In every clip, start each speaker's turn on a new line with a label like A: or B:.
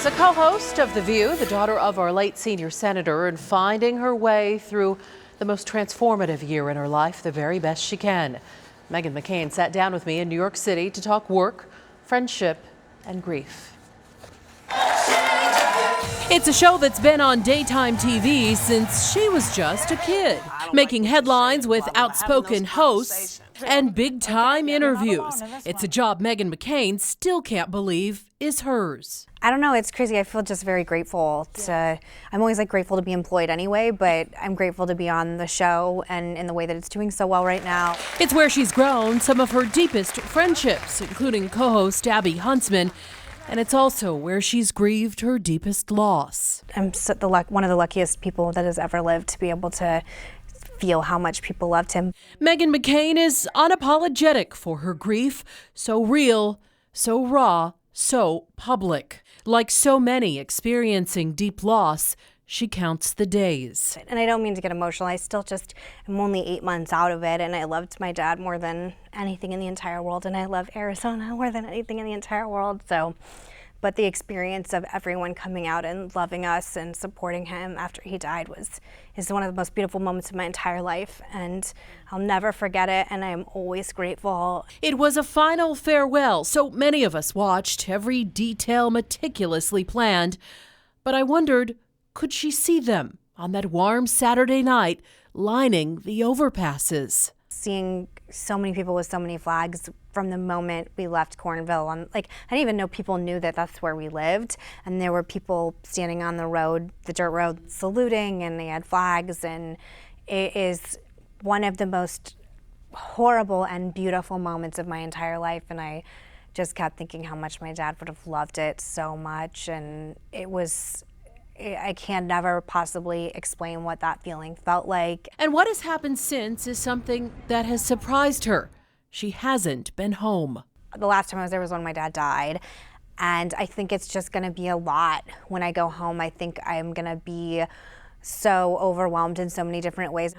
A: a co-host of The View, the daughter of our late senior senator, and finding her way through the most transformative year in her life the very best she can. Meghan McCain sat down with me in New York City to talk work, friendship, and grief. It's a show that's been on daytime TV since she was just a kid, making headlines with outspoken hosts and big-time interviews. It's a job Meghan McCain still can't believe is hers.
B: I don't know, it's crazy. I feel just very grateful I'm always grateful to be employed anyway, but I'm grateful to be on the show and in the way that it's doing so well right now.
A: It's where she's grown some of her deepest friendships, including co-host Abby Huntsman. And it's also where she's grieved her deepest loss.
B: I'm one of the luckiest people that has ever lived to be able to feel how much people loved him.
A: Meghan McCain is unapologetic for her grief, so real, so raw, so public. Like so many experiencing deep loss, she counts the days.
B: And I don't mean to get emotional. I'm only 8 months out of it, and I loved my dad more than anything in the entire world, and I love Arizona more than anything in the entire world. But the experience of everyone coming out and loving us and supporting him after he died is one of the most beautiful moments of my entire life, and I'll never forget it, and I'm always grateful.
A: It was a final farewell, so many of us watched, every detail meticulously planned. But I wondered, could she see them on that warm Saturday night lining the overpasses?
B: Seeing so many people with so many flags from the moment we left Cornville. I didn't even know people knew that that's where we lived. And there were people standing on the road, the dirt road, saluting, and they had flags. And it is one of the most horrible and beautiful moments of my entire life. And I just kept thinking how much my dad would have loved it so much. And I can never possibly explain what that feeling felt like.
A: And what has happened since is something that has surprised her. She hasn't been home.
B: The last time I was there was when my dad died. And I think it's just gonna be a lot when I go home. I think I'm gonna be so overwhelmed in so many different ways.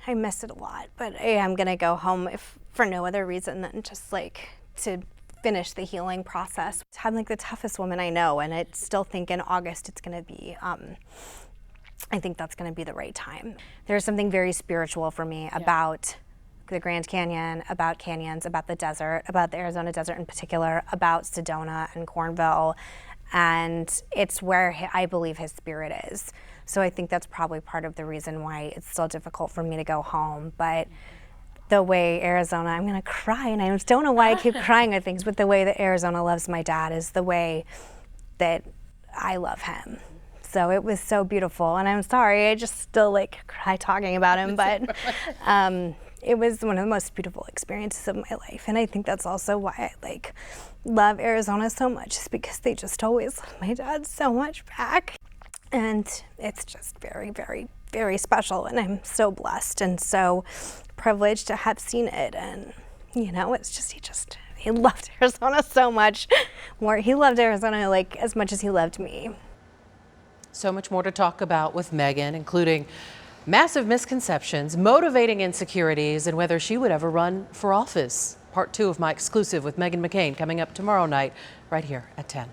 B: I miss it a lot, but I am gonna go home if for no other reason than just to finish the healing process. I'm the toughest woman I know, and I still think in August it's gonna be, I think that's gonna be the right time. There's something very spiritual for me about the Grand Canyon, about canyons, about the desert, about the Arizona desert in particular, about Sedona and Cornville, and it's where I believe his spirit is. So I think that's probably part of the reason why it's still difficult for me to go home. But the way Arizona, I'm gonna cry, and I just don't know why I keep crying at things, but the way that Arizona loves my dad is the way that I love him. So it was so beautiful, and I'm sorry, I just still cry talking about him, but it was one of the most beautiful experiences of my life. And I think that's also why I love Arizona so much, is because they just always love my dad so much back. And it's just very, very, very special, and I'm so blessed and so privileged to have seen it. And it's just he loved Arizona so much more. He loved Arizona as much as he loved me.
A: So much more to talk about with Meghan, including massive misconceptions, motivating insecurities, and whether she would ever run for office. Part 2 of my exclusive with Meghan McCain coming up tomorrow night right here at 10.